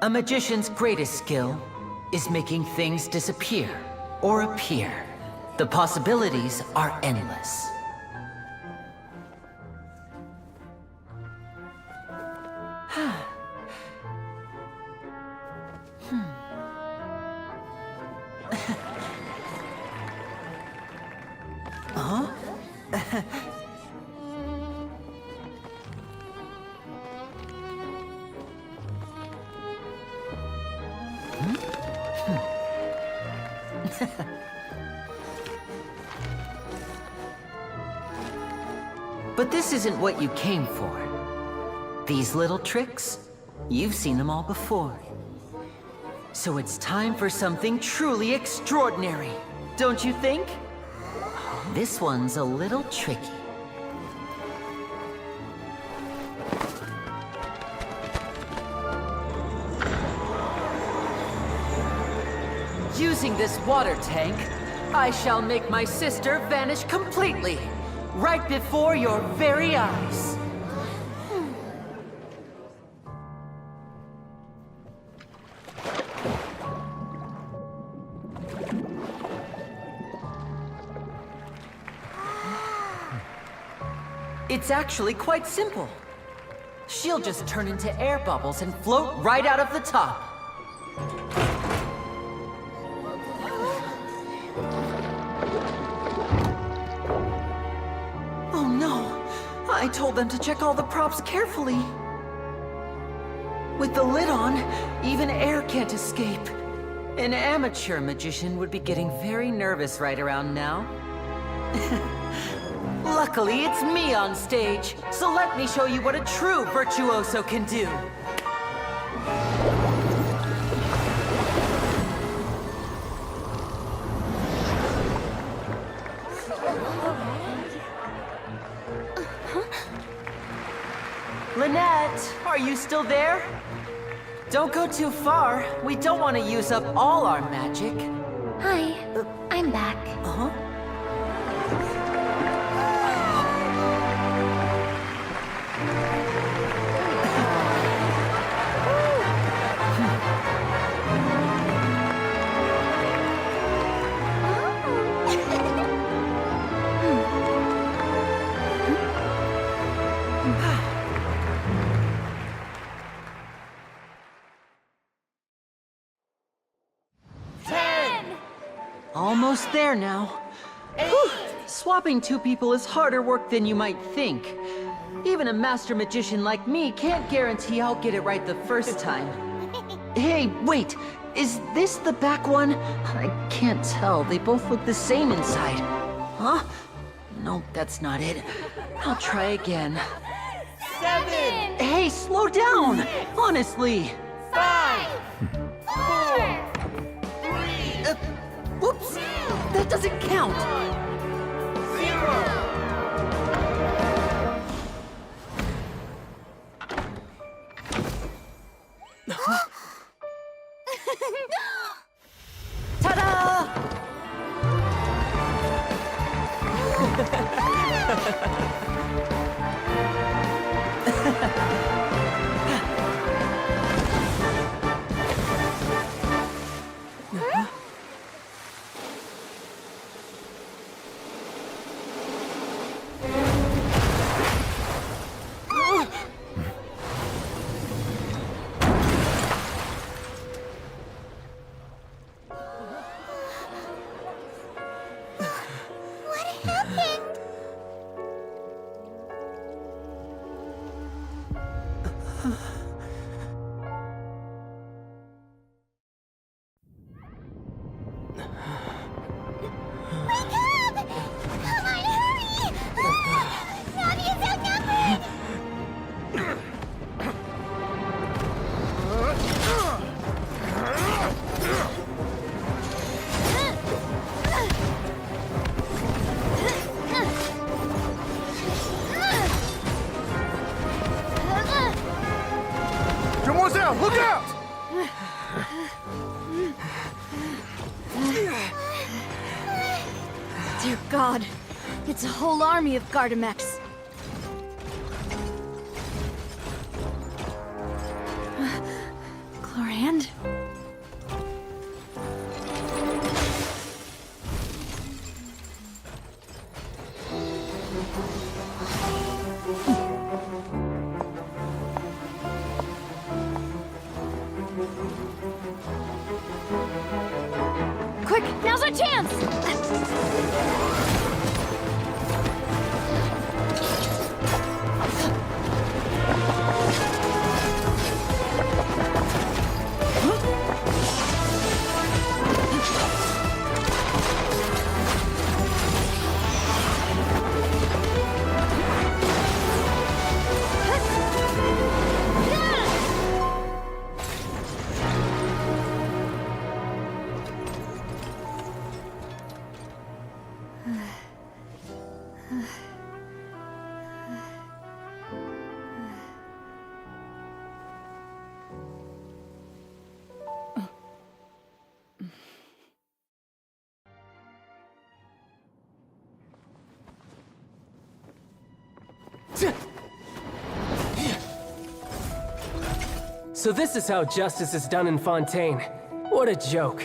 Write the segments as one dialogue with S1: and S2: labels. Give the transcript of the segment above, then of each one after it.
S1: A magician's greatest skill is making things disappear or appear. The possibilities are endless. But this isn't what you came for. These little tricks, you've seen them all before. So it's time for something truly extraordinary, don't you think? This one's a little tricky. Using this water tank, I shall make my sister vanish completely, right before your very eyes. It's actually quite simple. She'll just turn into air bubbles and float right out of the top. Oh no! I told them to check all the props carefully. With the lid on, even air can't escape. An amateur magician would be getting very nervous right around now. Luckily, it's me on stage, so let me show you what a true virtuoso can do. Lynette, are you still there? Don't go too far. We don't want to use up all our magic.
S2: Hi, I'm back.
S1: Uh-huh. Almost there now. Whew. Swapping two people is harder work than you might think. Even a master magician like me can't guarantee I'll get it right the first time. Hey, wait! Is this the back one? I can't tell. They both look the same inside. Huh? No, that's not it. I'll try again.
S3: 7!
S1: Hey, slow down! Honestly!
S3: 5! 4! 3!
S1: Whoops! That doesn't count!
S3: 0!
S1: Ta-da!
S3: Look out!
S2: Dear God, it's a whole army of Gardamex. Glory. Quick, now's our chance!
S4: So this is how justice is done in Fontaine. What a joke.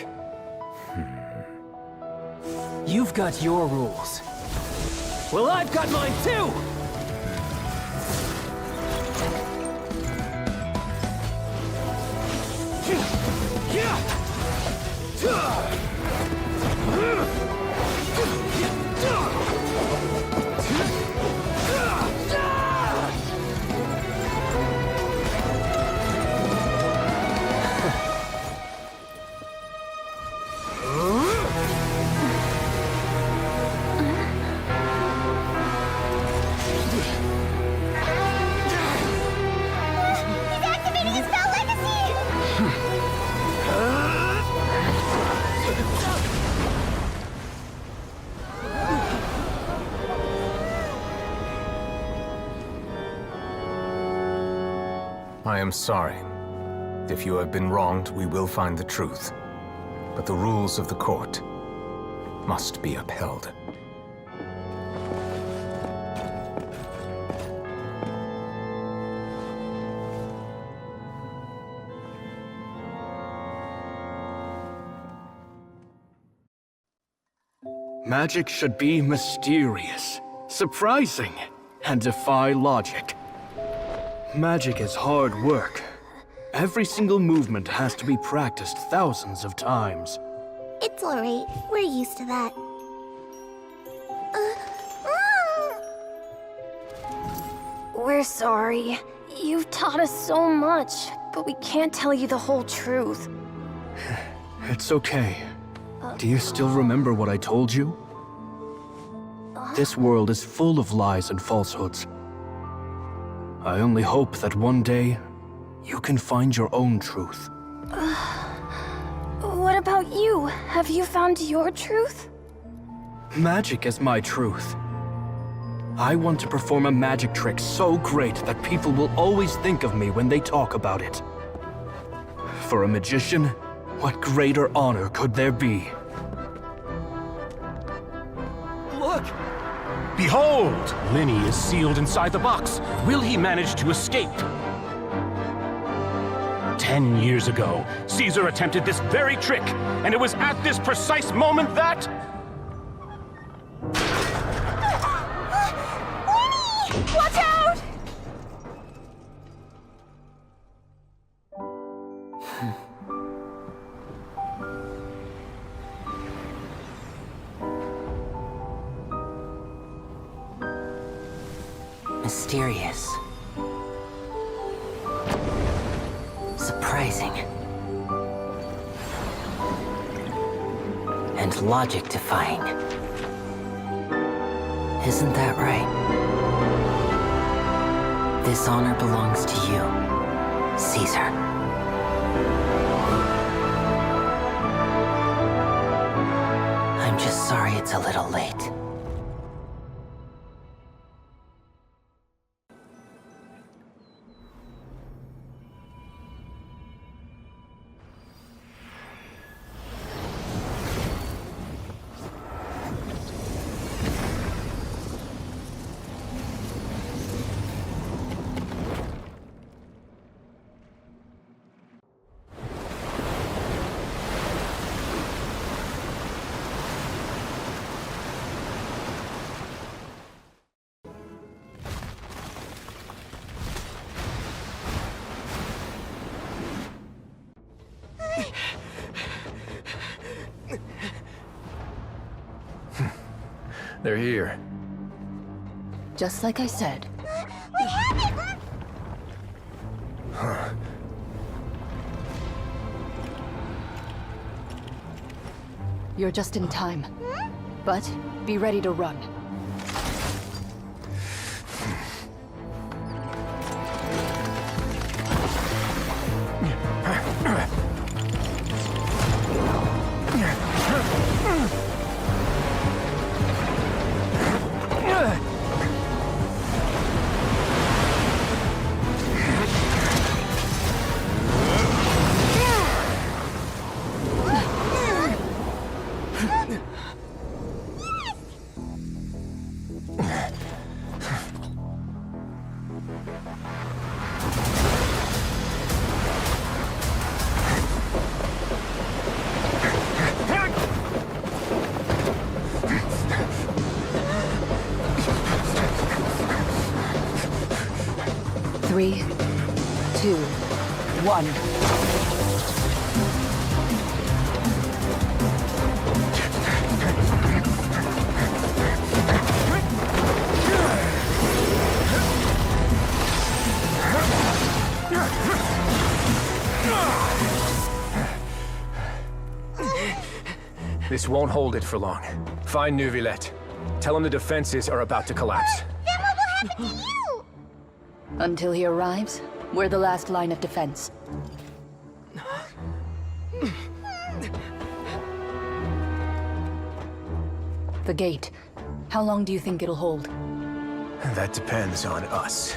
S4: You've got your rules. Well, I've got mine too!
S5: I am sorry. If you have been wronged, we will find the truth. But the rules of the court must be upheld.
S6: Magic should be mysterious, surprising, and defy logic. Magic is hard work. Every single movement has to be practiced thousands of times.
S7: It's alright. We're used to that.
S2: We're sorry. You've taught us so much, but we can't tell you the whole truth.
S6: It's okay. Do you still remember what I told you? This world is full of lies and falsehoods. I only hope that one day, you can find your own truth.
S2: What about you? Have you found your truth?
S6: Magic is my truth. I want to perform a magic trick so great that people will always think of me when they talk about it. For a magician, what greater honor could there be?
S8: Look! Behold! Linny is sealed inside the box. Will he manage to escape? 10 years ago, Caesar attempted this very trick, and it was at this precise moment that...
S2: Watch out!
S1: Mysterious. Surprising. And logic-defying. Isn't that right? This honor belongs to you, Caesar. I'm just sorry it's a little late.
S4: They're here.
S9: Just like I said.
S7: We have it!
S9: You're just in time. But be ready to run. Three, two, one.
S4: This won't hold it for long. Find Neuvillette. Tell him the defenses are about to collapse.
S7: Then what will happen to you?
S9: Until he arrives, we're the last line of defense. The gate. How long do you think it'll hold?
S4: That depends on us.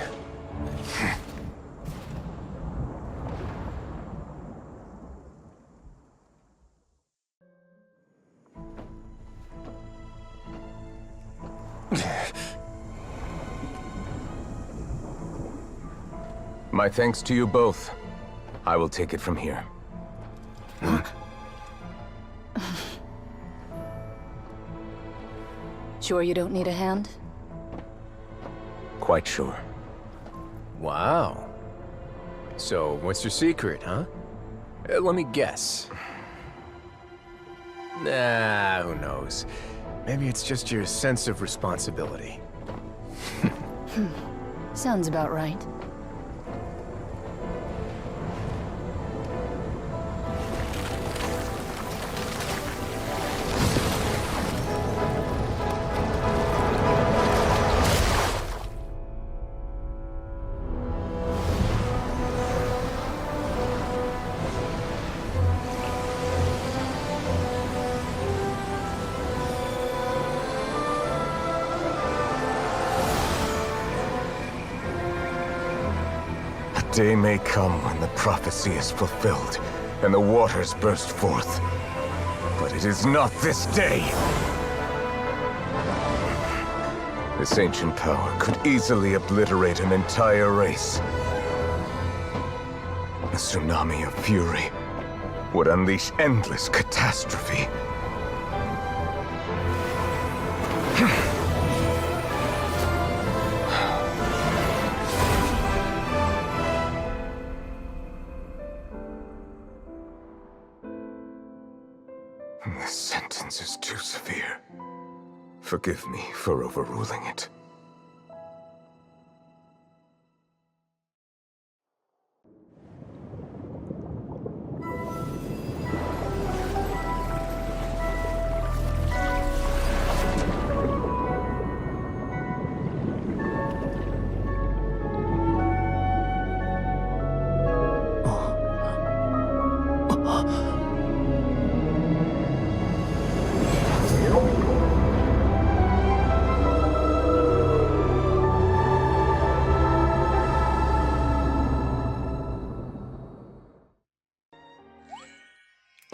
S5: My thanks to you both. I will take it from here.
S9: Sure you don't need a hand?
S5: Quite sure.
S4: Wow. So, what's your secret, huh? Let me guess. Nah, who knows? Maybe it's just your sense of responsibility.
S9: Sounds about right.
S5: Day may come when the prophecy is fulfilled, and the waters burst forth. But it is not this day! This ancient power could easily obliterate an entire race. A tsunami of fury would unleash endless catastrophe. This sentence is too severe. Forgive me for overruling it.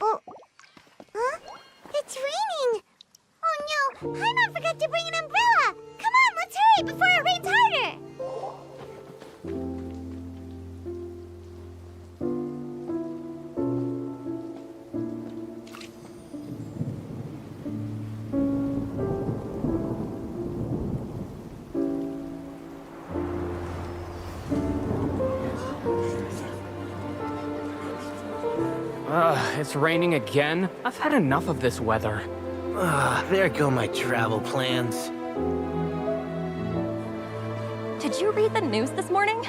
S7: Oh. Huh? It's raining! Oh no! Paimon forgot to bring an umbrella! Come on, let's hurry before it rains harder!
S10: It's raining again? I've had enough of this weather.
S3: There go my travel plans.
S2: Did you read the news this morning?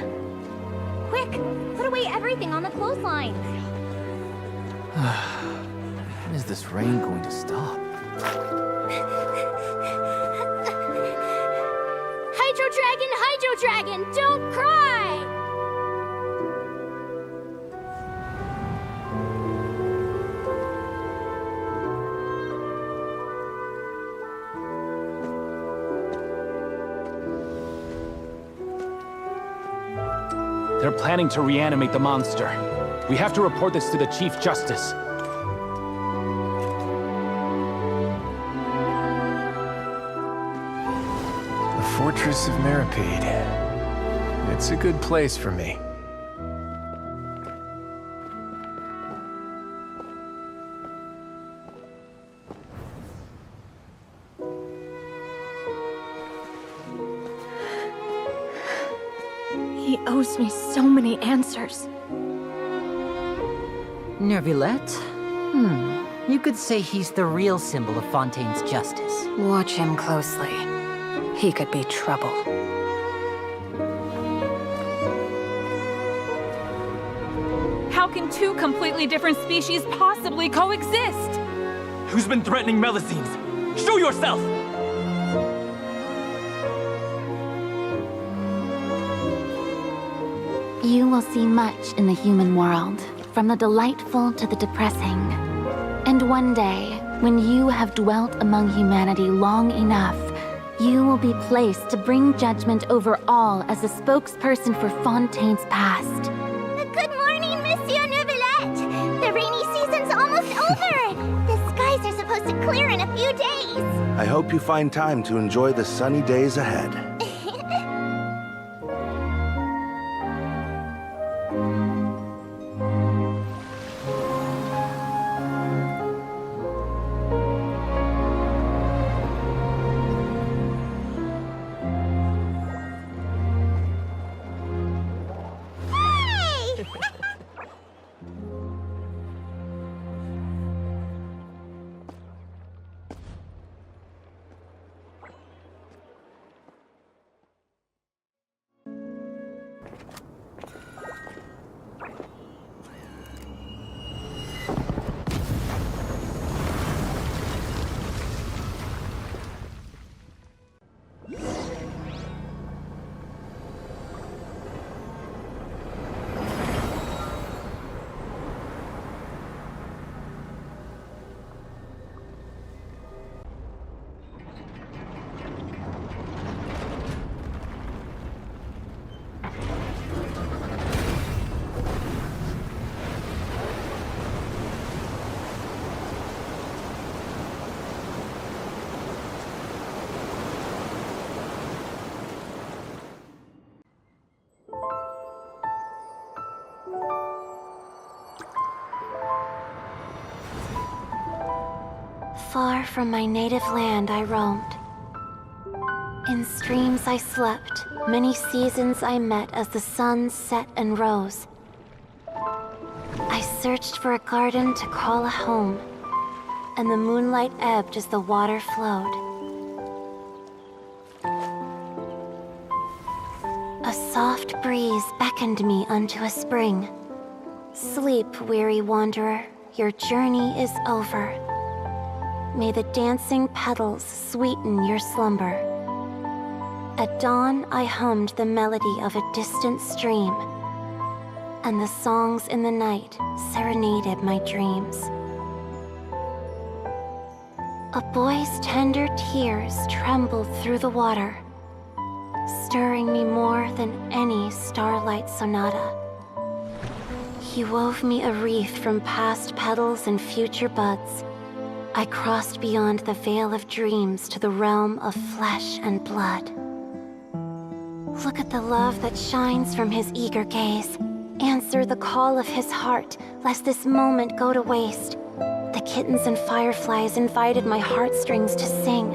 S2: Quick, put away everything on the clothesline.
S3: When is this rain going to stop?
S7: Hydro Dragon, don't cry!
S8: They're planning to reanimate the monster. We have to report this to the Chief Justice.
S4: The Fortress of Meripede. It's a good place for me.
S2: He owes me so many answers.
S1: Neuvillette? You could say he's the real symbol of Fontaine's justice.
S9: Watch him closely. He could be trouble.
S10: How can two completely different species possibly coexist?
S3: Who's been threatening Melusines? Show yourself!
S7: You will see much in the human world, from the delightful to the depressing. And one day, when you have dwelt among humanity long enough, you will be placed to bring judgment over all as a spokesperson for Fontaine's past. Good morning, Monsieur Neuvillette! The rainy season's almost over! The skies are supposed to clear in a few days!
S11: I hope you find time to enjoy the sunny days ahead.
S7: Far from my native land I roamed. In streams I slept, many seasons I met as the sun set and rose. I searched for a garden to call a home, and the moonlight ebbed as the water flowed. A soft breeze beckoned me unto a spring. Sleep, weary wanderer, your journey is over. May the dancing petals sweeten your slumber. At dawn, I hummed the melody of a distant stream, and the songs in the night serenaded my dreams. A boy's tender tears trembled through the water, stirring me more than any starlight sonata. He wove me a wreath from past petals and future buds. I crossed beyond the veil of dreams to the realm of flesh and blood. Look at the love that shines from his eager gaze. Answer the call of his heart, lest this moment go to waste. The kittens and fireflies invited my heartstrings to sing,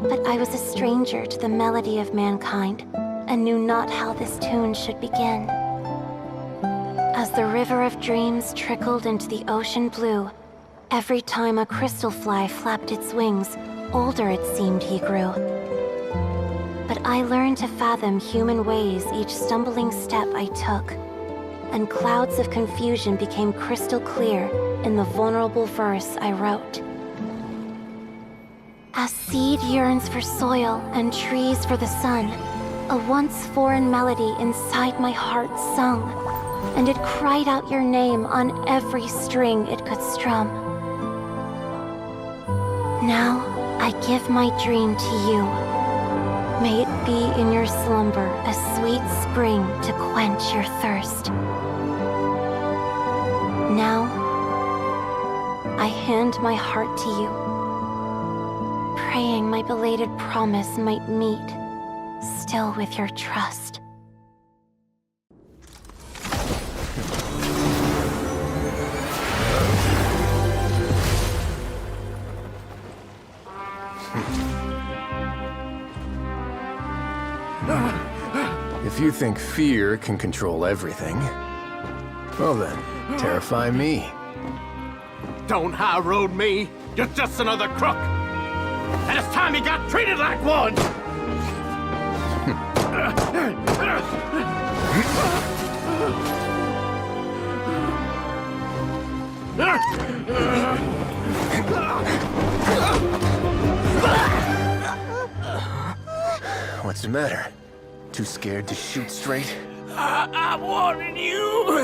S7: but I was a stranger to the melody of mankind, and knew not how this tune should begin. As the river of dreams trickled into the ocean blue, Every time a crystal fly flapped its wings, older it seemed he grew. But I learned to fathom human ways each stumbling step I took, and clouds of confusion became crystal clear in the vulnerable verse I wrote. As seed yearns for soil and trees for the sun, a once foreign melody inside my heart sung, and it cried out your name on every string it could strum. Now I give my dream to you. May it be in your slumber a sweet spring to quench your thirst. Now, I hand my heart to you, praying my belated promise might meet, still with your trust.
S4: If you think fear can control everything, well then, terrify me.
S8: Don't high road me. You're just another crook. And it's time you got treated like one.
S4: What's the matter? Too scared to shoot straight?
S8: I'm warning you.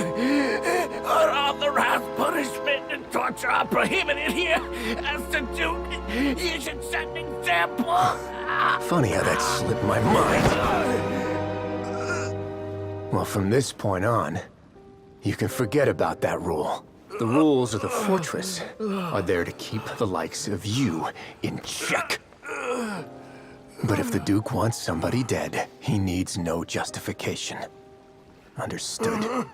S8: Unauthorized punishment and torture are prohibited here. As the Duke, you should set an example.
S4: Funny how that slipped my mind. Well, from this point on, you can forget about that rule. The rules of the fortress are there to keep the likes of you in check. But if the Duke wants somebody dead, he needs no justification. Understood?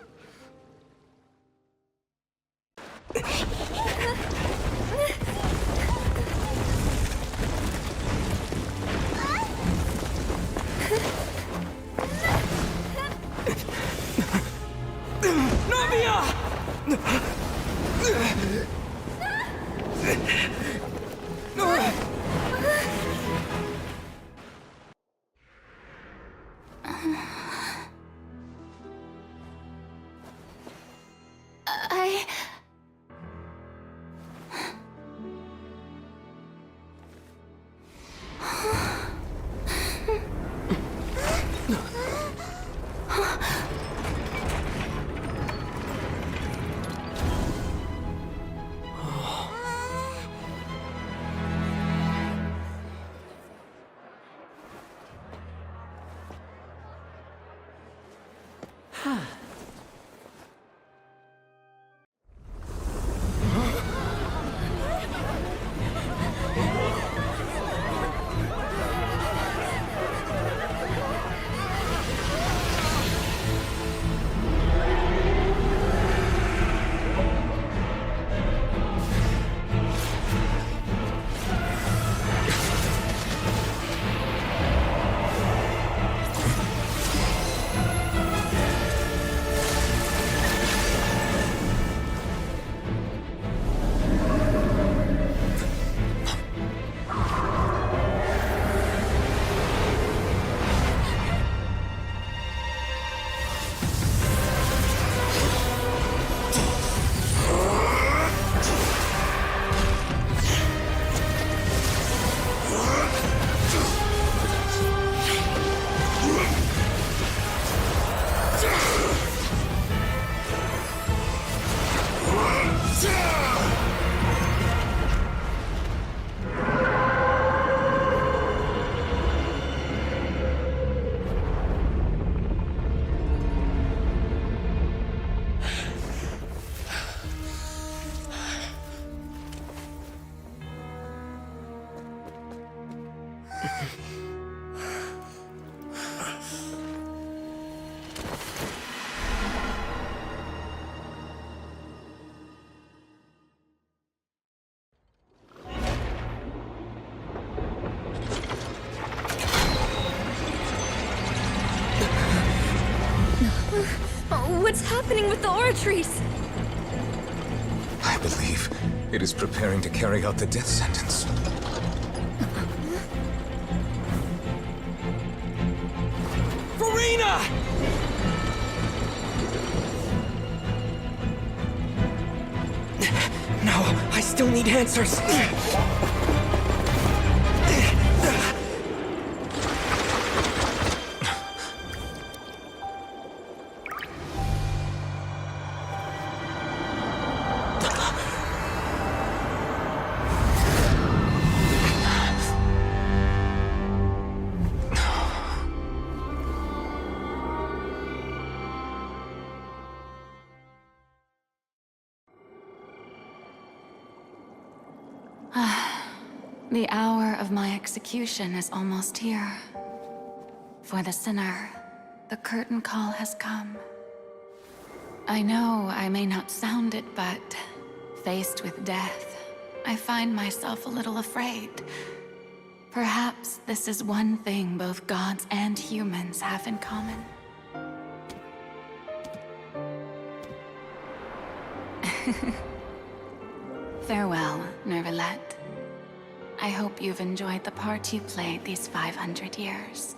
S2: What's happening with the oratories?
S5: I believe It is preparing to carry out the death sentence.
S3: Farina! No, I still need answers.
S7: The hour of my execution is almost here. For the sinner, the curtain call has come. I know I may not sound it, but faced with death, I find myself a little afraid. Perhaps this is one thing both gods and humans have in common. Farewell, Nervalette. I hope you've enjoyed the part you played these 500 years.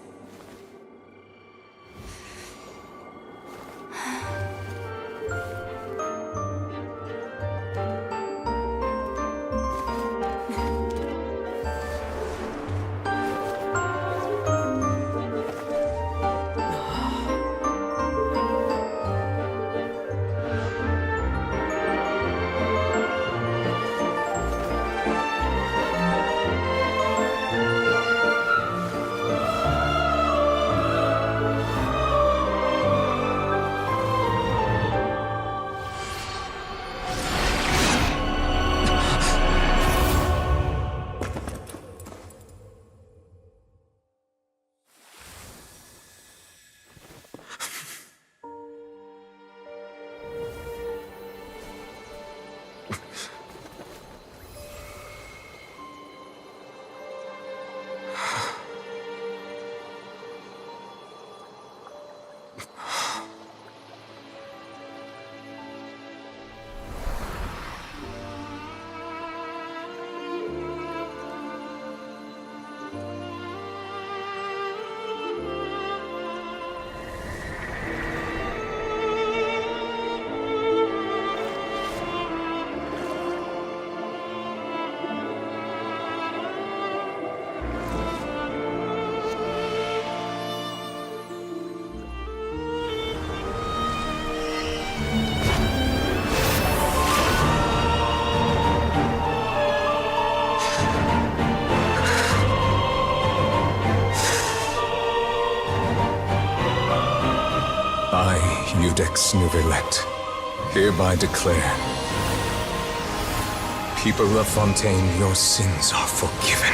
S5: I, Iudex Nervalette, hereby declare, people of Fontaine, your sins are forgiven.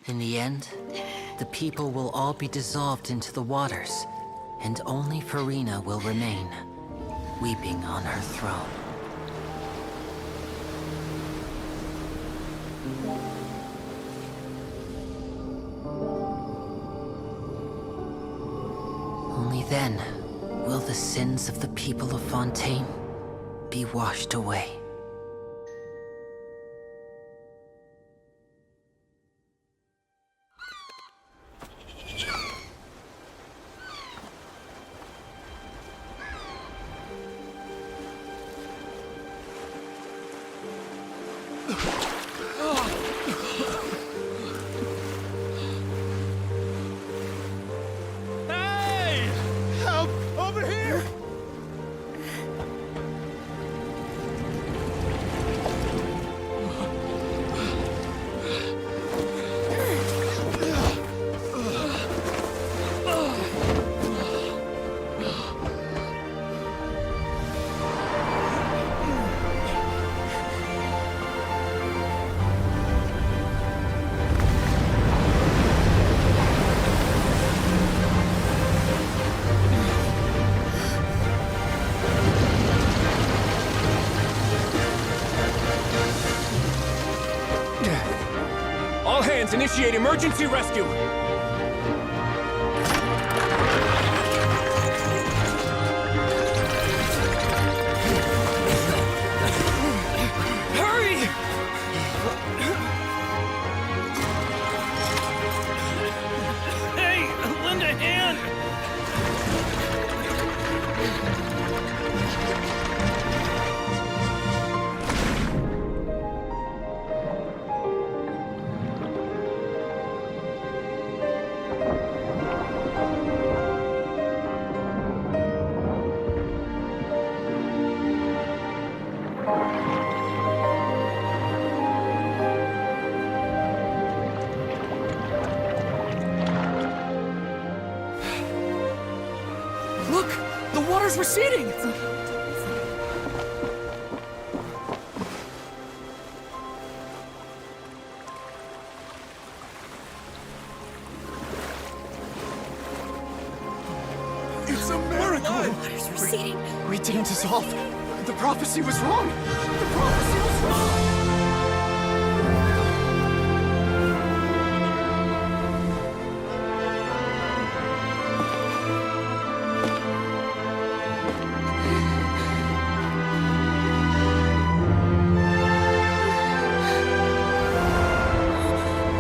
S1: In the end, the people will all be dissolved into the waters, and only Farina will remain, weeping on her throne. Only then will the sins of the people of Fontaine be washed away.
S3: All hands, initiate emergency rescue! Hurry! Hey, lend a hand!
S12: Look! The water's receding!
S6: It's a miracle!
S12: The water's receding.
S6: We didn't dissolve. The prophecy was wrong. The prophecy was wrong.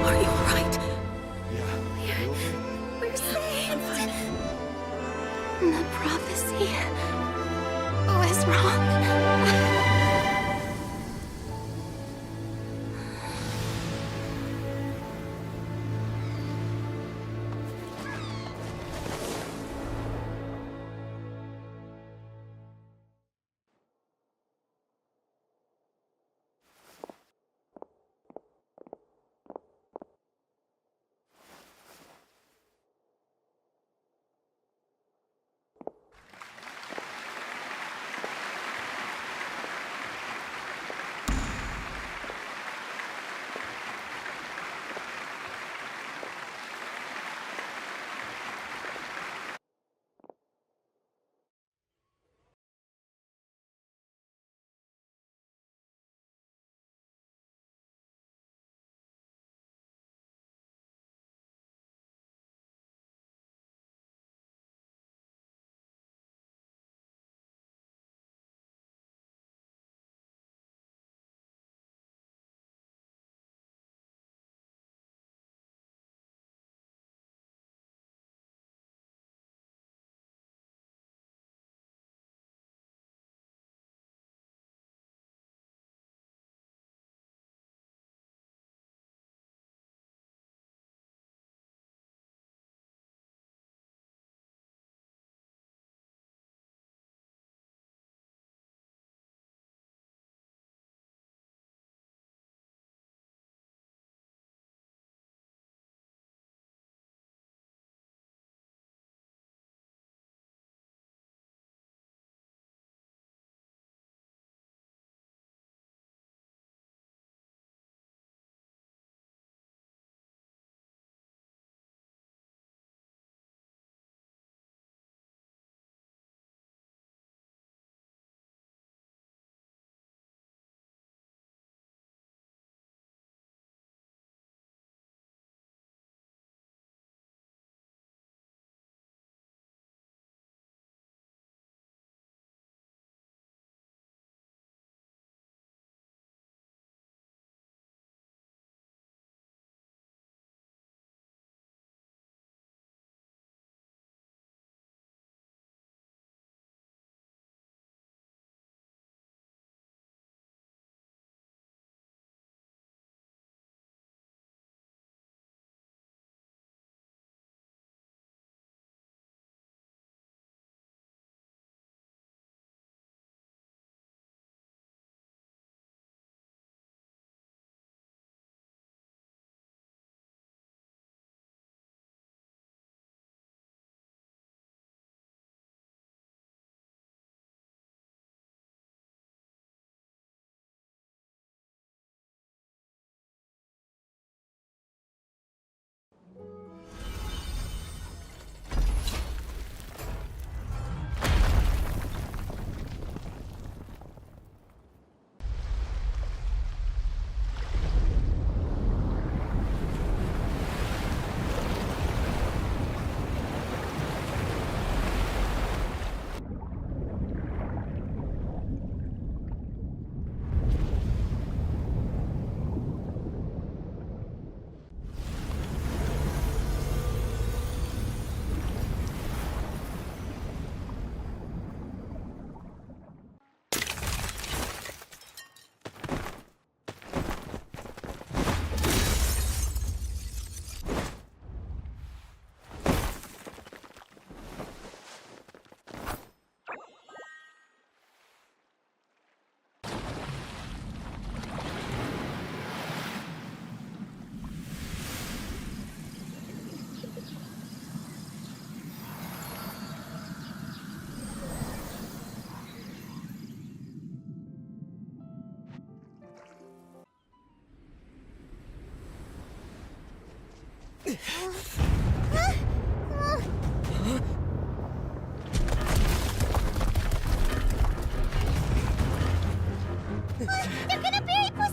S12: Are you alright?
S2: We're saved. The prophecy was wrong. They're gonna bury Puss!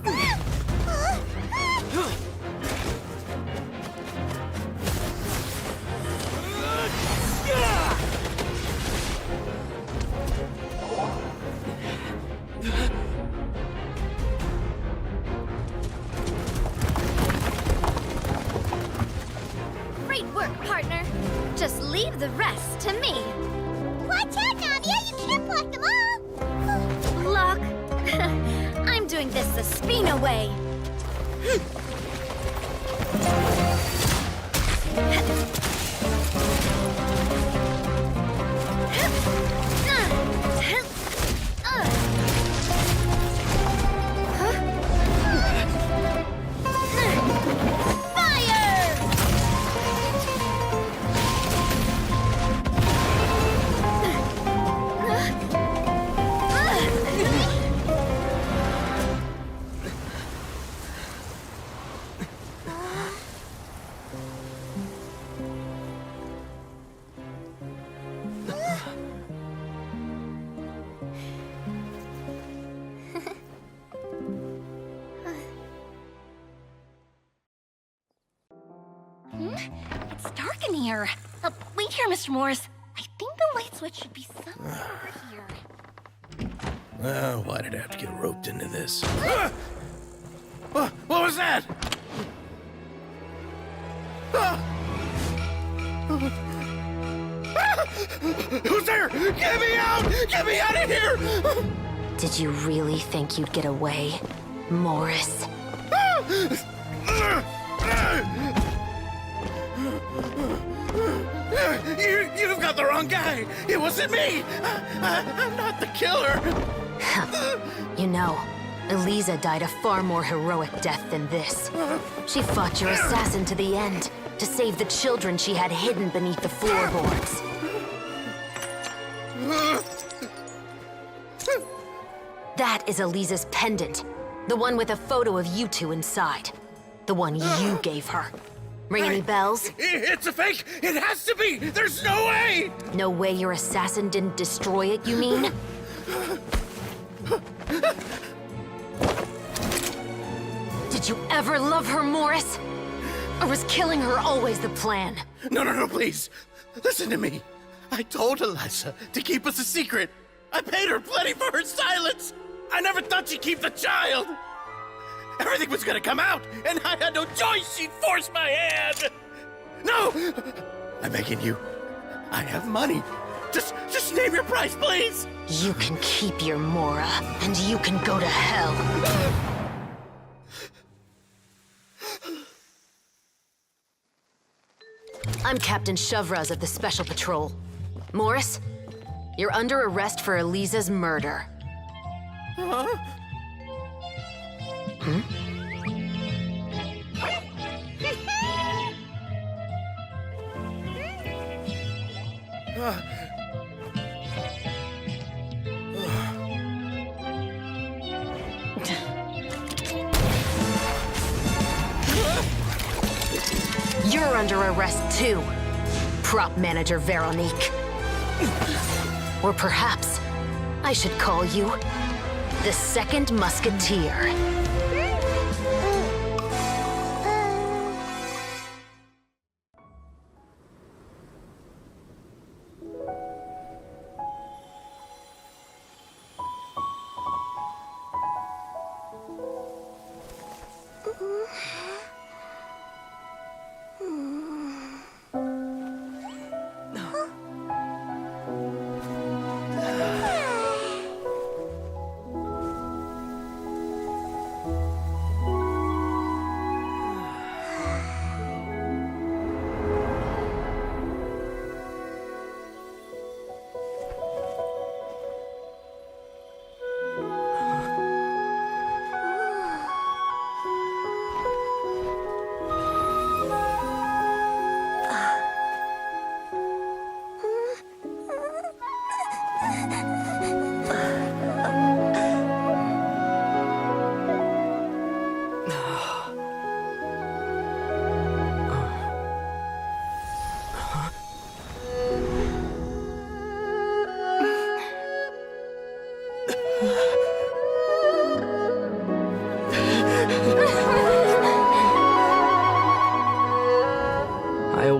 S13: Great work, partner. Just leave the rest to me.
S2: Watch out, Nadia! You can't block them all!
S13: Look, I'm doing this the Spina way.
S7: It's dark in here. Wait here, Mr. Morris. I think the light switch should be somewhere over here.
S8: Well, why did I have to get roped into this? What was that? Who's there? Get me out! Get me out of here!
S7: Did you really think you'd get away, Morris?
S8: You've got the wrong guy. It wasn't me. I'm not the killer.
S7: You know, Eliza died a far more heroic death than this. She fought your assassin to the end, to save the children she had hidden beneath the floorboards. That is Eliza's pendant. The one with a photo of you two inside. The one you gave her. Ring any bells?
S8: It's a fake! It has to be! There's no way!
S7: No way your assassin didn't destroy it, you mean? Did you ever love her, Morris? Or was killing her always the plan?
S8: No, please. Listen to me. I told Eliza to keep us a secret. I paid her plenty for her silence. I never thought she'd keep the child. Everything was gonna come out, and I had no choice. She'd force my hand. No! I'm begging you. I have money. Just name your price, please.
S7: You can keep your Mora, and you can go to hell. I'm Captain Shovraz of the Special Patrol. Morris, you're under arrest for Eliza's murder.
S8: Huh?
S7: Hmm? You're under arrest too, prop manager Veronique. Or perhaps I should call you the Second Musketeer.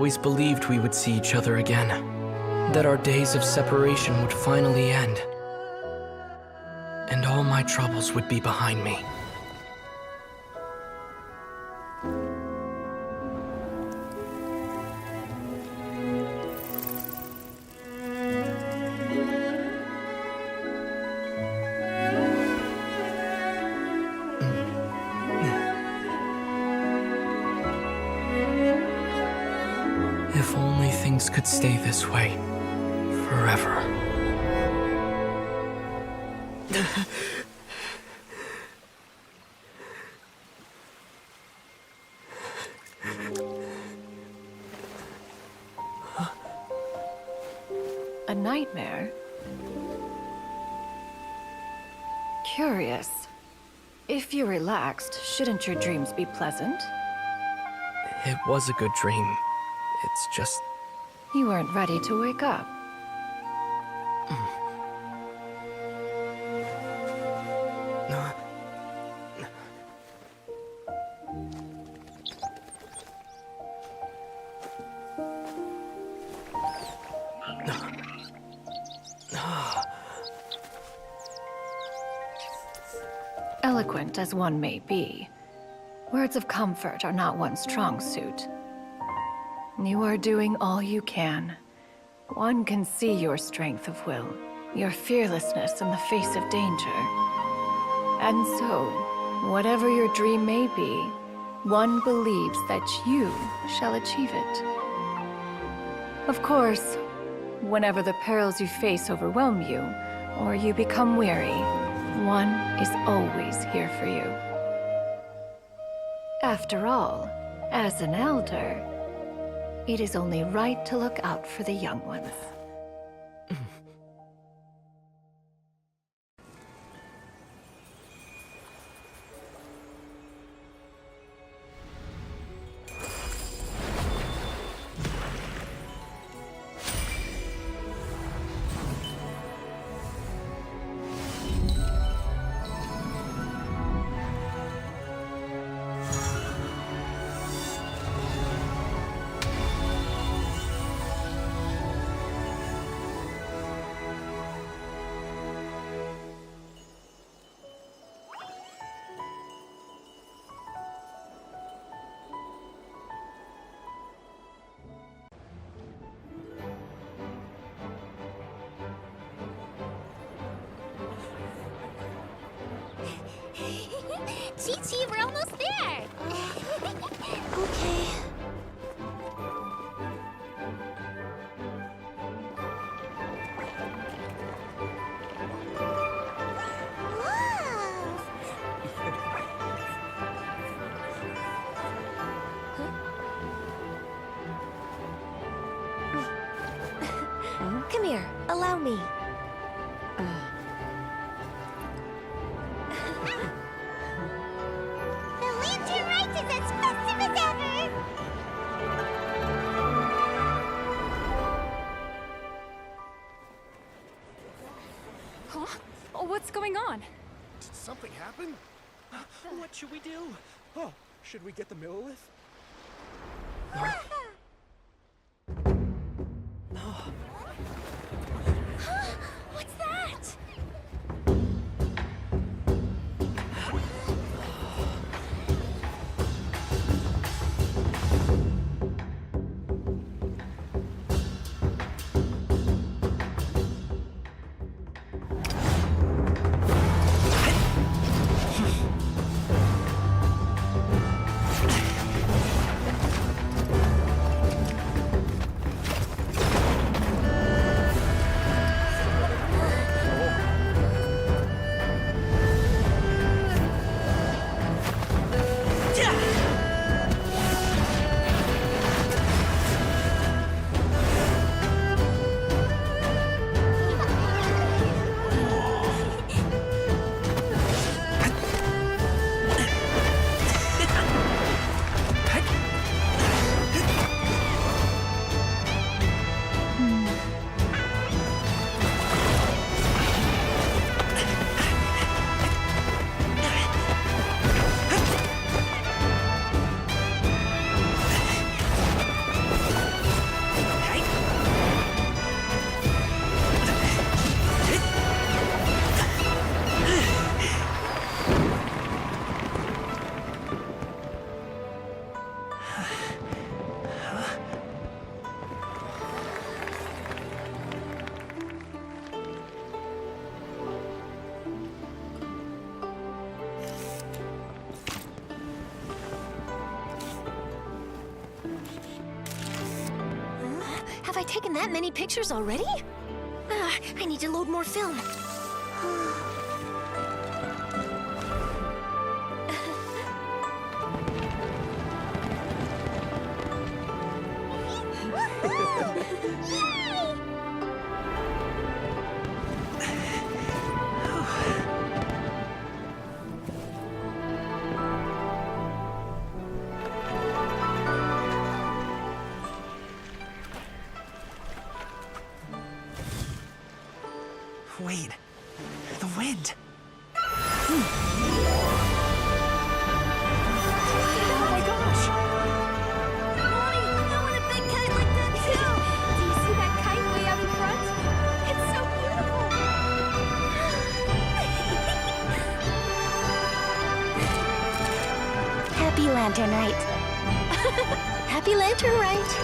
S14: always believed we would see each other again. That our days of separation would finally end. And all my troubles would be behind me. If only things could stay this way forever.
S9: A nightmare? Curious. If you're relaxed, shouldn't your dreams be pleasant?
S14: It was a good dream. It's just...
S9: You weren't ready to wake up. Eloquent as one may be, words of comfort are not one's strong suit. You are doing all you can. One can see your strength of will, your fearlessness in the face of danger. And so, whatever your dream may be, one believes that you shall achieve it. Of course, whenever the perils you face overwhelm you, or you become weary, one is always here for you. After all, as an elder, it is only right to look out for the young ones.
S13: Chi-Chi, we're almost there! Okay. Come here, allow me.
S10: What's going on?
S15: Did something happen? What should we do? Oh, should we get the Millilith?
S13: What's that?
S2: I taken that many pictures already? I need to load more film.
S12: Wait, the wind.
S2: Oh my gosh! Mommy, I want a big kite like that too! Do you see that kite way out in front? It's so beautiful! Happy Lantern Rite. Happy Lantern Rite.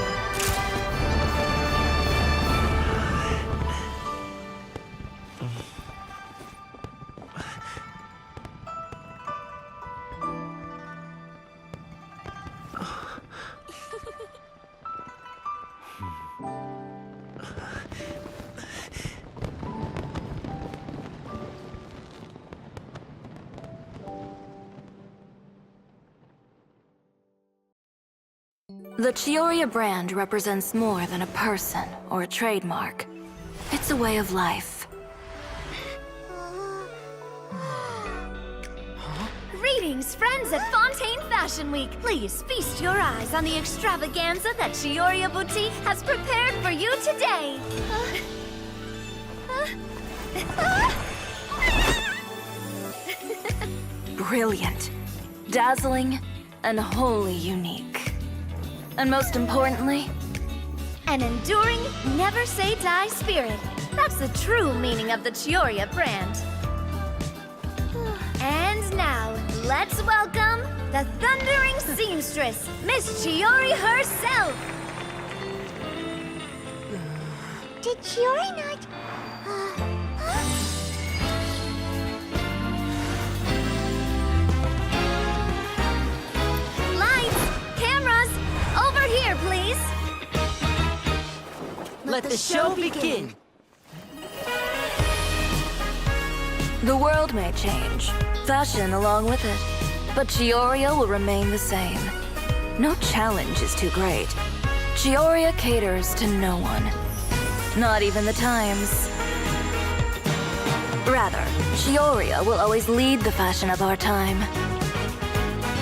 S16: The Chioria brand represents more than a person or a trademark. It's a way of life.
S13: Greetings, friends at Fontaine Fashion Week. Please feast your eyes on the extravaganza that Chioria Boutique has prepared for you today.
S16: Brilliant, dazzling, and wholly unique. And most importantly,
S13: an enduring, never-say-die spirit. That's the true meaning of the Chioria brand. And now, let's welcome the thundering seamstress, Miss Chiori herself!
S2: Did Chiori not...
S13: Lights! Cameras! Over here, please!
S1: Let the show begin!
S16: the world may change, fashion along with it, but Chioria will remain the same. No challenge is too great. Chioria caters to no one. Not even the times. Rather, Chioria will always lead the fashion of our time.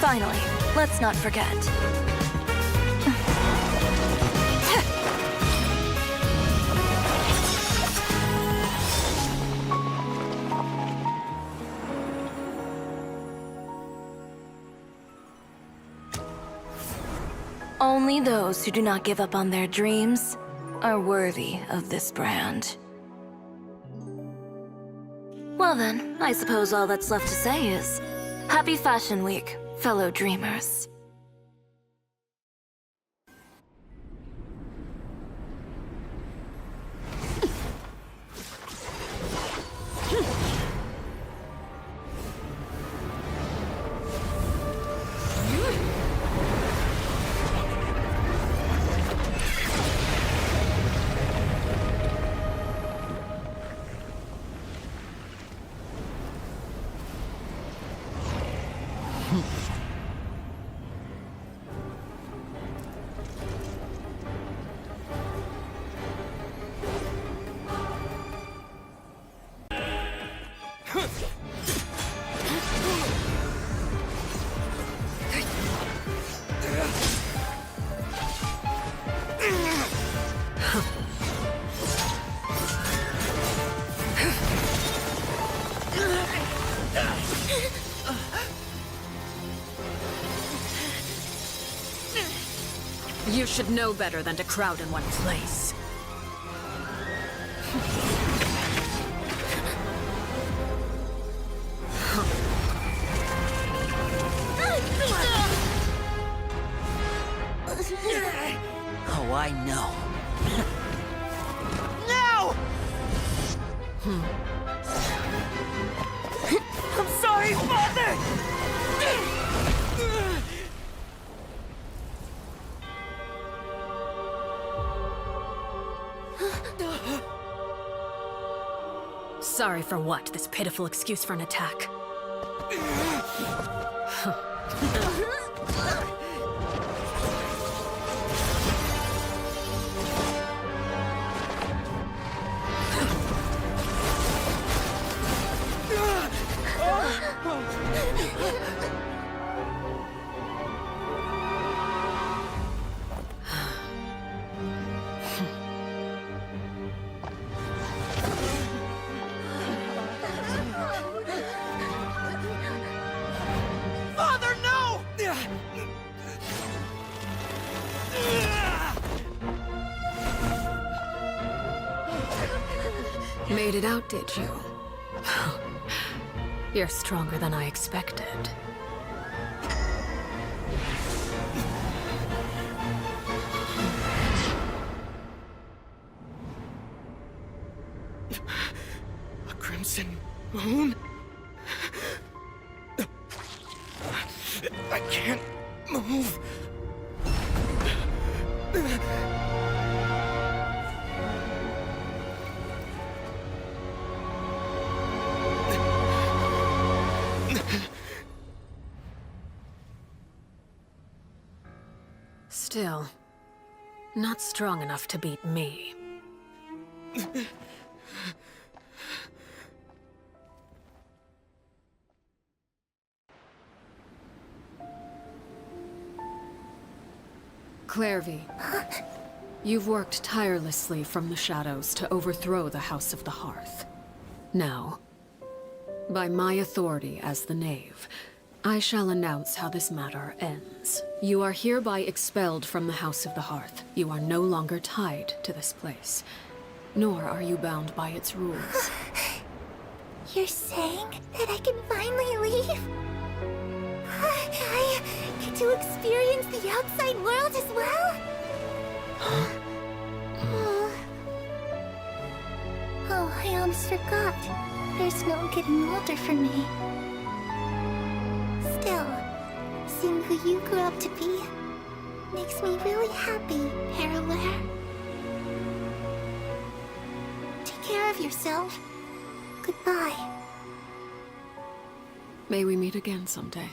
S16: Finally, let's not forget. Only those who do not give up on their dreams are worthy of this brand. Well then, I suppose all that's left to say is, Happy Fashion Week, fellow dreamers.
S12: You should know better than to crowd in one place.
S1: Oh, I know.
S12: No! I'm sorry, Father! Sorry for what? This pitiful excuse for an attack.
S15: Father, no!
S12: Made it out, did you? You're stronger than I expected.
S15: A crimson moon? I can't move.
S12: Still, not strong enough to beat me. Clairvy, you've worked tirelessly from the shadows to overthrow the House of the Hearth. Now, by my authority as the Knave, I shall announce how this matter ends. You are hereby expelled from the House of the Hearth. You are no longer tied to this place, nor are you bound by its rules.
S13: You're saying that I can finally leave? I get to experience the outside world as well? Oh, I almost forgot. There's no getting older for me. Still, seeing who you grew up to be makes me really happy, Parallel. Take care of yourself. Goodbye.
S12: May we meet again someday.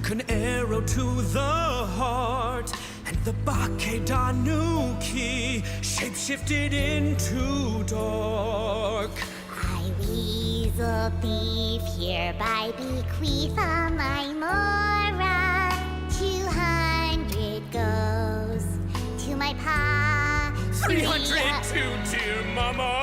S17: took an arrow to the heart, and the Bakedanuki shapeshifted into dark.
S2: I weasel thief hereby bequeath all my mora. 200 goes to my pa.
S17: 300 to dear mama.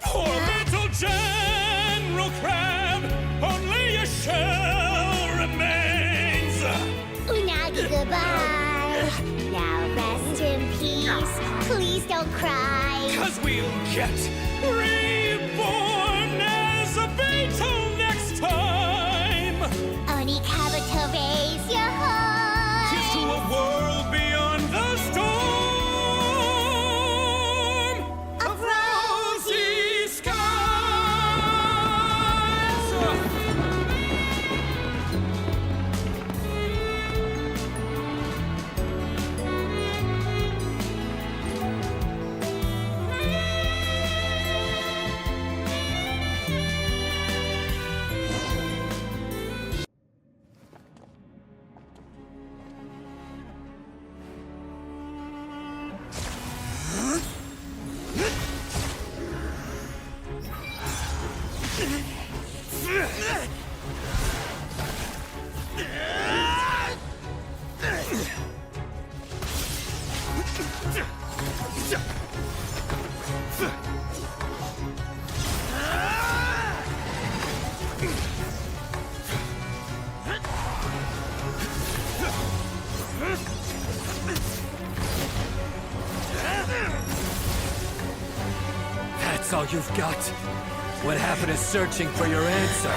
S17: Poor little General Crab, only a shell remains.
S2: Unagi, goodbye. Now rest in peace. Please don't cry.
S17: 'Cause we'll get reborn as a beetle next time.
S2: Oni Kabuto, raise your heart.
S17: Here's to a world beyond the storm of rosy skies.
S3: That's all you've got? What happened to searching for your answer?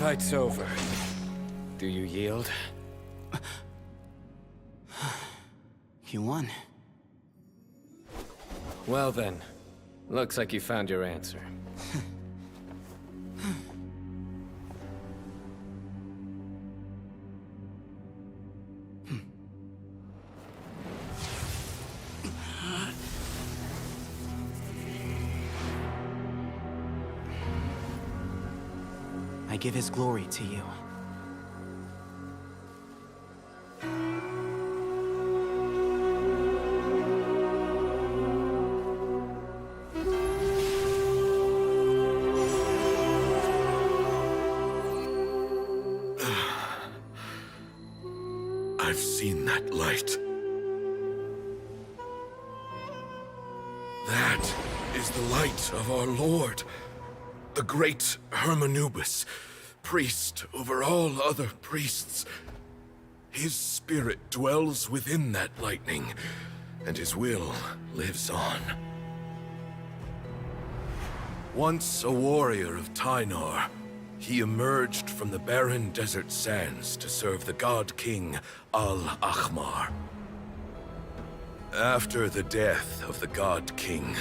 S3: Fight's over. Do you yield?
S18: You won.
S3: Well then, looks like you found your answer.
S18: I give his glory to you.
S19: I've seen that light. That is the light of our Lord, the great Hermanubis, priest over all other priests. His spirit dwells within that lightning, and his will lives on. Once a warrior of Tynar, he emerged from the barren desert sands to serve the god king Al-Ahmar. After the death of the god king,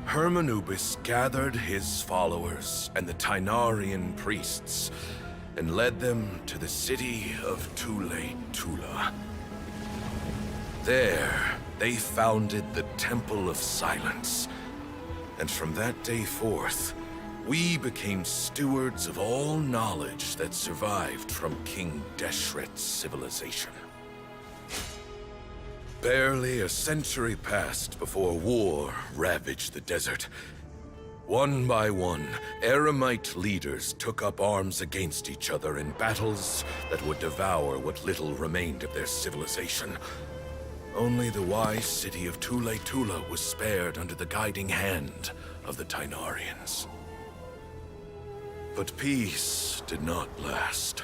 S19: Hermanubis gathered his followers and the Tynarian priests and led them to the city of Tule-Tula. There, they founded the Temple of Silence, and from that day forth, we became stewards of all knowledge that survived from King Deshret's civilization. Barely a century passed before war ravaged the desert. One by one, Eremite leaders took up arms against each other in battles that would devour what little remained of their civilization, only the wise city of Tula was spared under the guiding hand of the Tainarians. But peace did not last.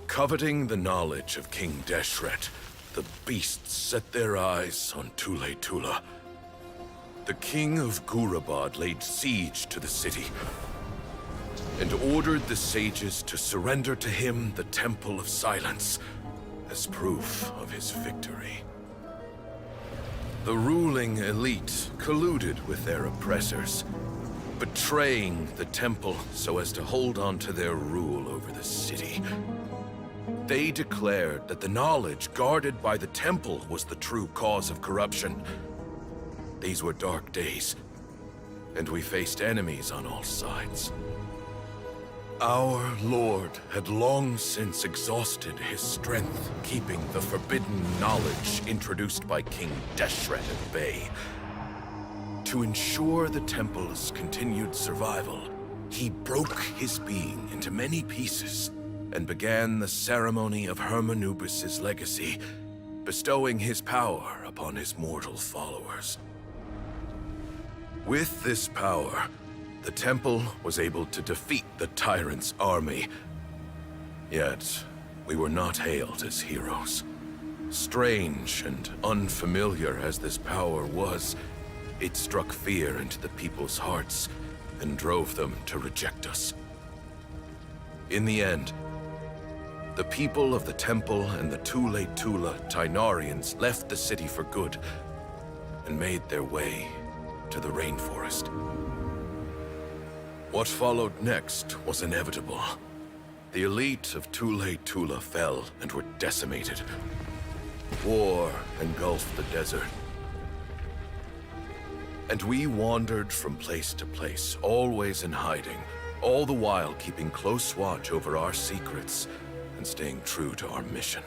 S19: Coveting the knowledge of King Deshret, the beasts set their eyes on Tula. The king of Gurabad laid siege to the city and ordered the sages to surrender to him the Temple of Silence as proof of his victory. The ruling elite colluded with their oppressors, betraying the temple so as to hold on to their rule over the city. They declared that the knowledge guarded by the temple was the true cause of corruption. These were dark days, and we faced enemies on all sides. Our lord had long since exhausted his strength, keeping the forbidden knowledge introduced by King Deshret at bay. To ensure the temple's continued survival, he broke his being into many pieces and began the ceremony of Hermanubis' legacy, bestowing his power upon his mortal followers. With this power, the temple was able to defeat the tyrant's army. Yet, we were not hailed as heroes. Strange and unfamiliar as this power was, it struck fear into the people's hearts and drove them to reject us. In the end, the people of the temple and the Tula Tainarians left the city for good and made their way to the rainforest. What followed next was inevitable. The elite of Tula fell and were decimated. War engulfed the desert. And we wandered from place to place, always in hiding, all the while keeping close watch over our secrets and staying true to our mission.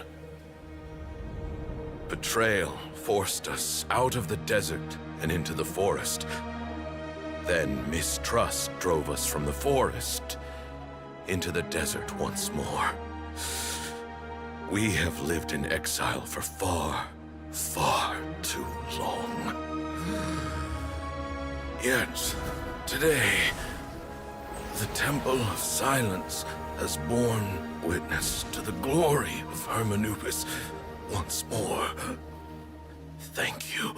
S19: Betrayal forced us out of the desert and into the forest. Then mistrust drove us from the forest into the desert once more. We have lived in exile for far, far too long. Yet, today, the Temple of Silence has borne witness to the glory of Hermanubis once more. Thank you.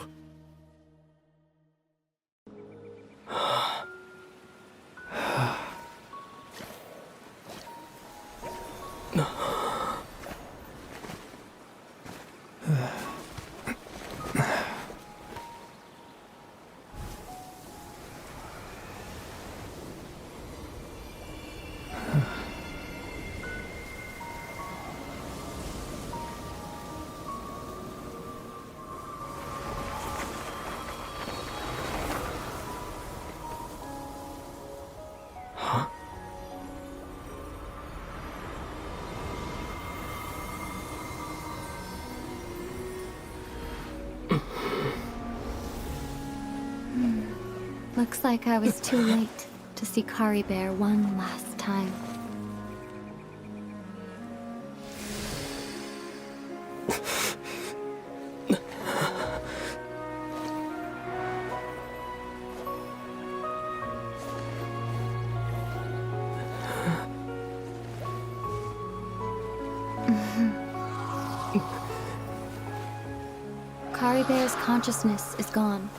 S7: Looks like I was too late to see Kari Bear one last time. Kari Bear's consciousness is gone,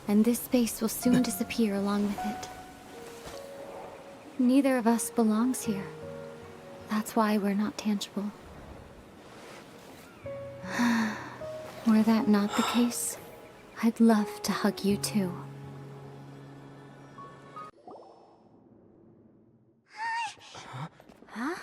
S7: and this space will soon disappear along with it. Neither of us belongs here. That's why we're not tangible. Were that not the case, I'd love to hug you too. Huh?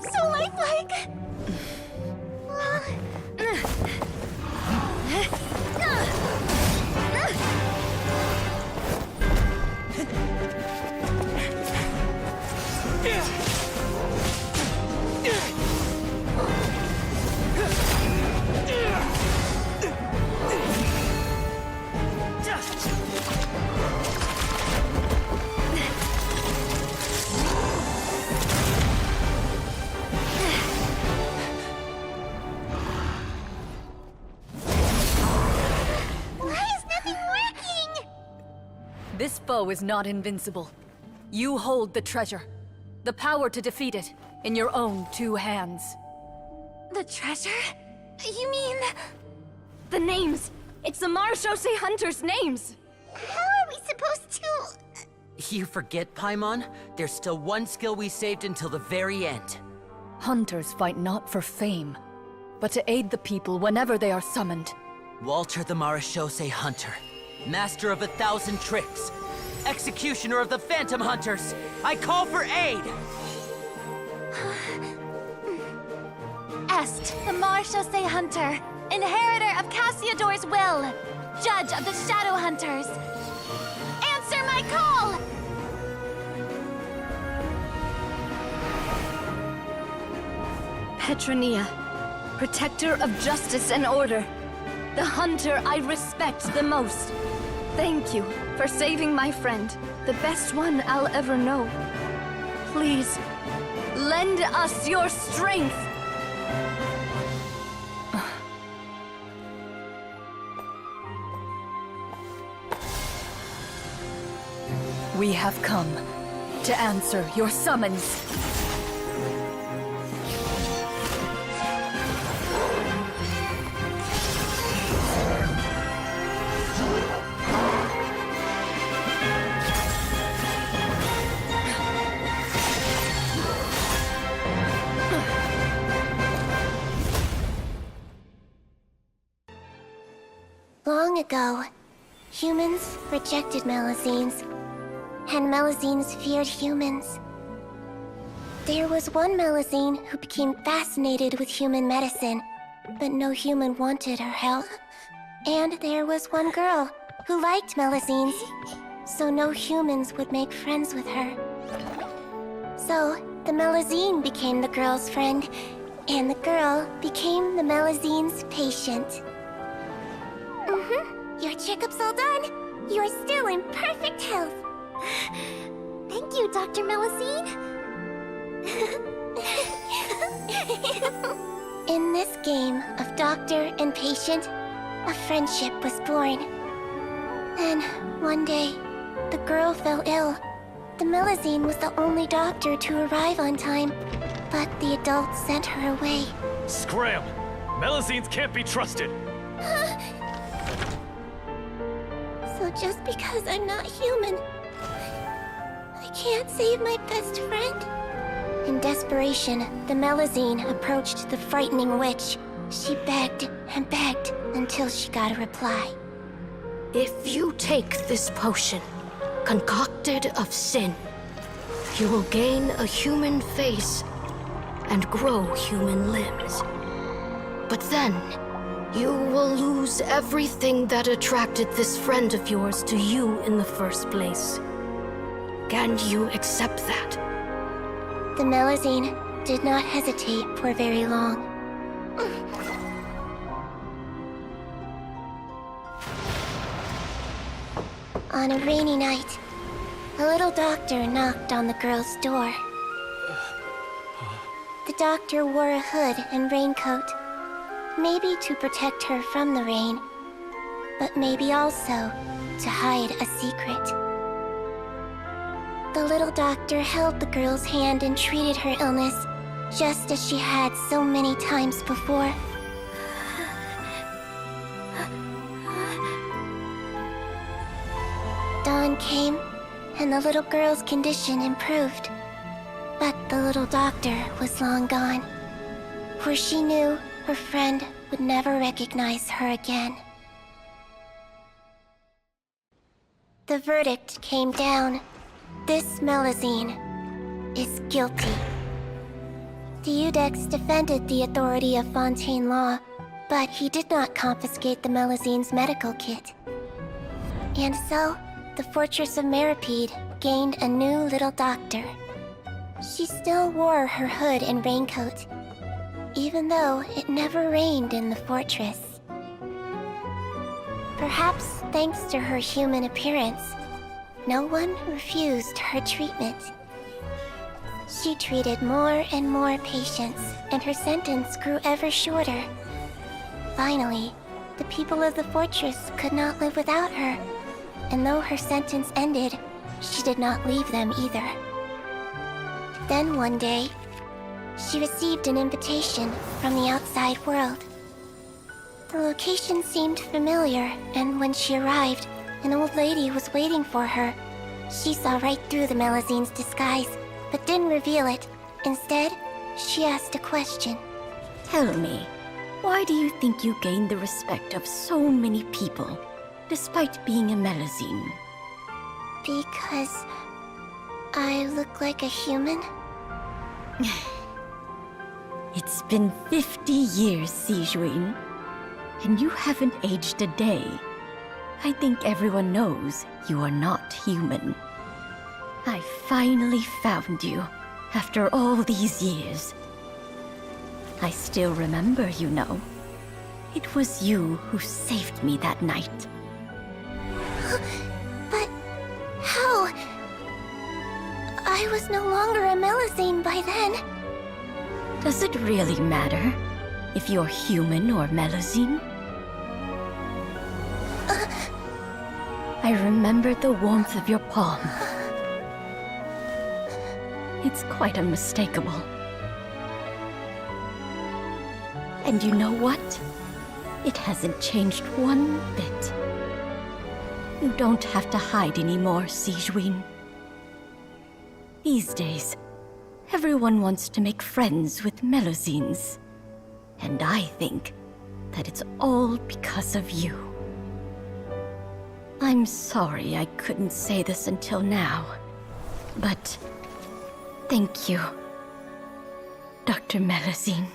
S2: So lifelike!
S20: This foe is not invincible. You hold the treasure. The power to defeat it in your own 2 hands.
S13: The treasure? You mean... the names. It's the Marechaussee Hunters' names. How are we supposed to...
S1: You forget, Paimon? There's still one skill we saved until the very end.
S20: Hunters fight not for fame, but to aid the people whenever they are summoned.
S1: Walter the Marechaussee Hunter, master of 1,000 tricks, executioner of the Phantom Hunters, I call for aid!
S13: Est, the Marechaussee Hunter, inheritor of Cassiodor's will, judge of the Shadow Hunters. Answer my call! Petronia, protector of justice and order. The hunter I respect the most. Thank you for saving my friend, the best one I'll ever know. Please, lend us your strength.
S20: We have come to answer your summons.
S7: Long ago, humans rejected Melazines, and Melazines feared humans. There was one Melazine who became fascinated with human medicine, but no human wanted her help. And there was one girl who liked Melazines, so no humans would make friends with her. So, the Melazine became the girl's friend, and the girl became the Melazine's patient. Your checkup's all done. You are still in perfect health. Thank you, Dr. Melazine. In this game of doctor and patient, a friendship was born. Then, one day, the girl fell ill. The Melazine was the only doctor to arrive on time, but the adults sent her away.
S21: Scram! Melazines can't be trusted!
S7: So just because I'm not human, I can't save my best friend? In desperation, the Melazine approached the frightening witch. She begged and begged until she got a reply.
S22: If you take this potion, concocted of sin, you will gain a human face and grow human limbs. But then, you will lose everything that attracted this friend of yours to you in the first place. Can you accept that?
S7: The Melazine did not hesitate for very long. On a rainy night, a little doctor knocked on the girl's door. The doctor wore a hood and raincoat, maybe to protect her from the rain, but maybe also to hide a secret. The little doctor held the girl's hand and treated her illness, just as she had so many times before. Dawn came, and the little girl's condition improved. But the little doctor was long gone, for she knew her friend would never recognize her again. The verdict came down. This Melazine is guilty. The Iudex defended the authority of Fontaine law, but he did not confiscate the Melazine's medical kit. And so, the Fortress of Meripede gained a new little doctor. She still wore her hood and raincoat, even though it never rained in the fortress. Perhaps thanks to her human appearance, no one refused her treatment. She treated more and more patients, and her sentence grew ever shorter. Finally, the people of the fortress could not live without her, and though her sentence ended, she did not leave them either. Then one day, she received an invitation from the outside world. The location seemed familiar, and when she arrived, an old lady was waiting for her. She saw right through the Melizine's disguise, but didn't reveal it. Instead, she asked a question.
S4: Tell me, why do you think you gained the respect of so many people, despite being a Melazine?
S7: Because I look like a human?
S4: It's been 50 years, Sijuin, and you haven't aged a day. I think everyone knows you are not human. I finally found you, after all these years. I still remember, you know. It was you who saved me that night.
S7: But how? I was no longer a Melazine by then.
S4: Does it really matter if you're human or Melazine? I remember the warmth of your palm. It's quite unmistakable. And you know what? It hasn't changed one bit. You don't have to hide anymore, Sijuin. These days, everyone wants to make friends with Melazines. And I think that it's all because of you. I'm sorry I couldn't say this until now, but thank you, Dr. Melazine.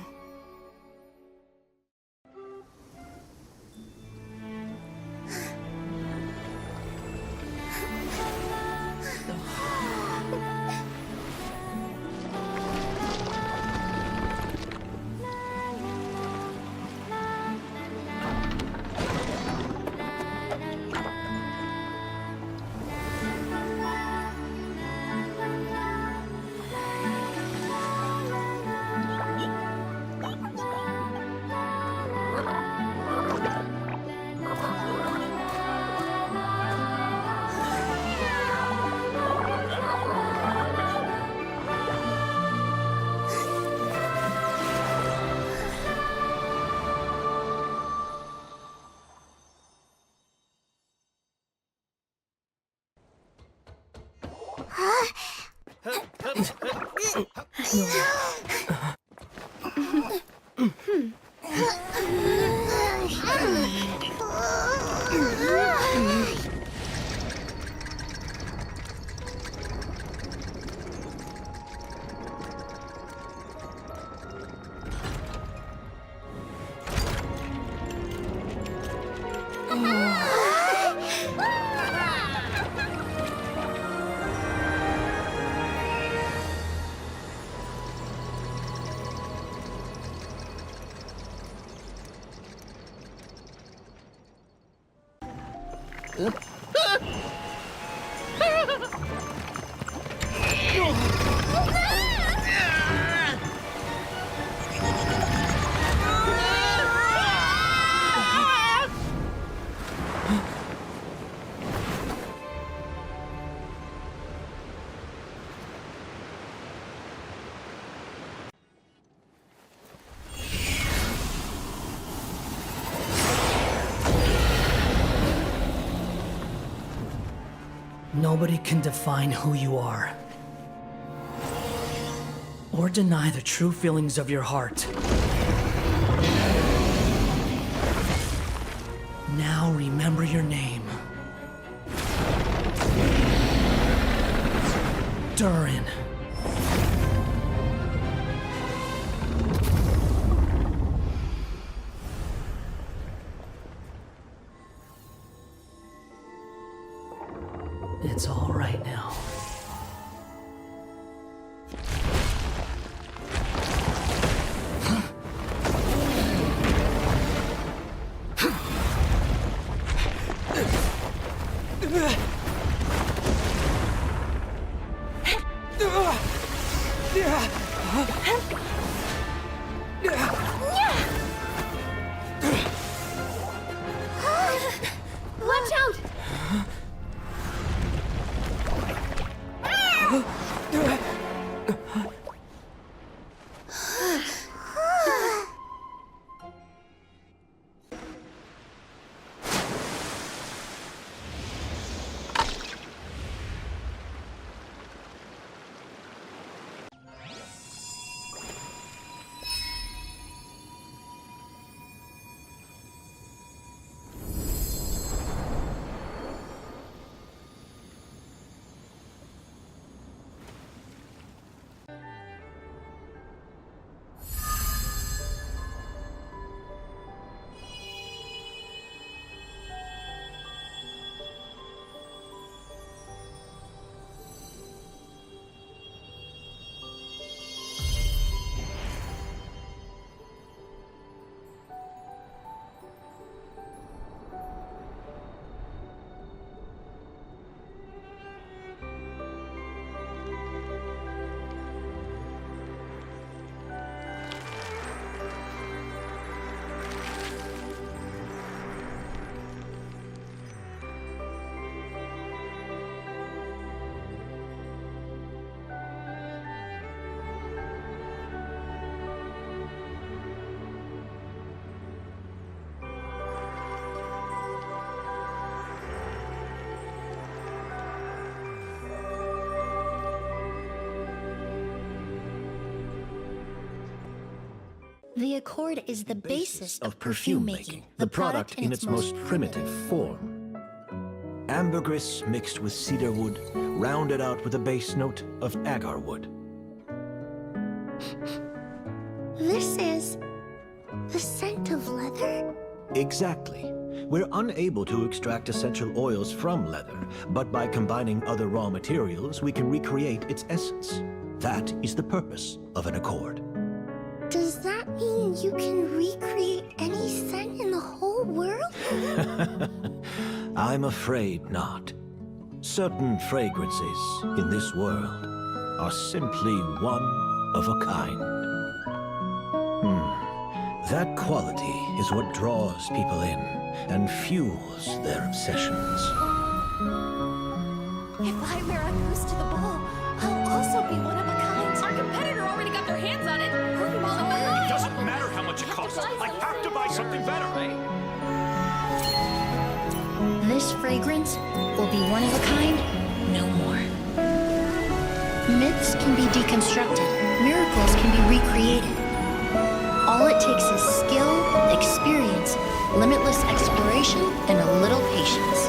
S11: Nobody can define who you are, or deny the true feelings of your heart. Now remember your name. Durin. It's all right now.
S2: Watch out!
S22: The accord is the basis
S5: of perfume making, the product in its most primitive form. Ambergris mixed with cedarwood, rounded out with a base note of agarwood.
S22: This is the scent of leather?
S5: Exactly. We're unable to extract essential oils from leather, but by combining other raw materials, we can recreate its essence. That is the purpose of an accord.
S22: Does that mean you can recreate any scent in the whole world?
S5: I'm afraid not. Certain fragrances in this world are simply one of a kind. That quality is what draws people in and fuels their obsessions.
S2: If I wear a goose to the ball, I'll also be one of a kind. Our competitor already got their hands on it.
S21: It doesn't matter how much it costs. I have to buy something better.
S22: This fragrance will be one of a kind, no more. Myths can be deconstructed. Miracles can be recreated. All it takes is skill, experience, limitless exploration, and a little patience.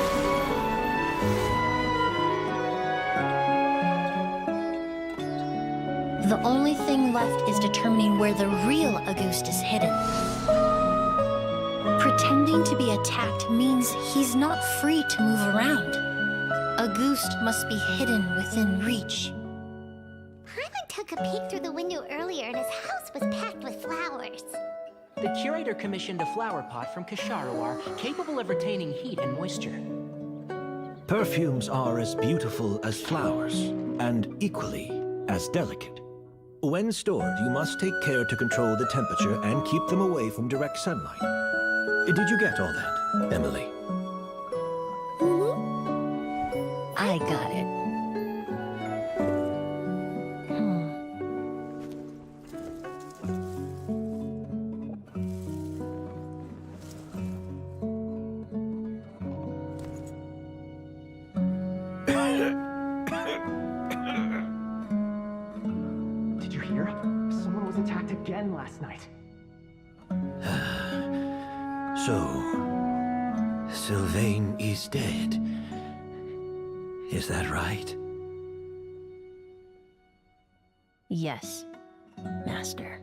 S22: The only thing left is determining where the real Auguste is hidden. Pretending to be attacked means he's not free to move around. Auguste must be hidden within reach.
S6: Paimon took a peek through the window earlier and his house was packed with flowers.
S11: The curator commissioned a flower pot from Kasharawar, capable of retaining heat and moisture.
S5: Perfumes are as beautiful as flowers, and equally as delicate. When stored, you must take care to control the temperature and keep them away from direct sunlight. Did you get all that, Emily?
S22: I got it.
S11: Did you hear? Someone was attacked again last night.
S5: So, Sylvain is dead. Is that right?
S22: Yes, Master.